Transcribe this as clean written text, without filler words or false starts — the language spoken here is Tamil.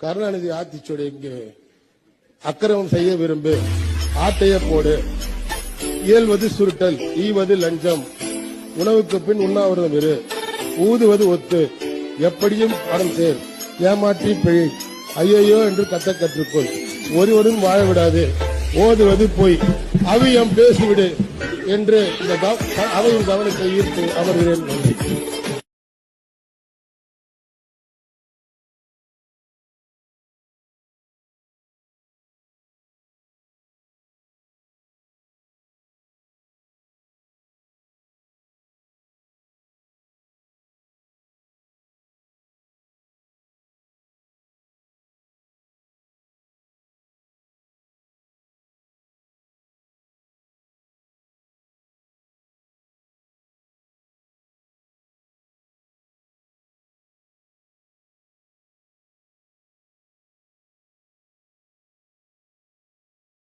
கருணாநிதி ஆத்திச்சோடு இங்கே அக்கிரமம் செய்ய விரும்பு, ஆட்டைய போடு, இயல்வது சுருட்டல், ஈவது லஞ்சம், உணவுக்கு பின் உண்ணாவிரதம் இரு, ஊதுவது ஒத்து, எப்படியும் பணம் சேர், ஏமாற்றி பிழை, ஐயையோ என்று கத்த கற்றுக்கொள், ஒருவரும் வாழ விடாது, ஓதுவது பொய், அவியம் பேசிவிடு என்று இந்த அவையின் கவனத்தை ஈர்த்து அமர்கிறேன்.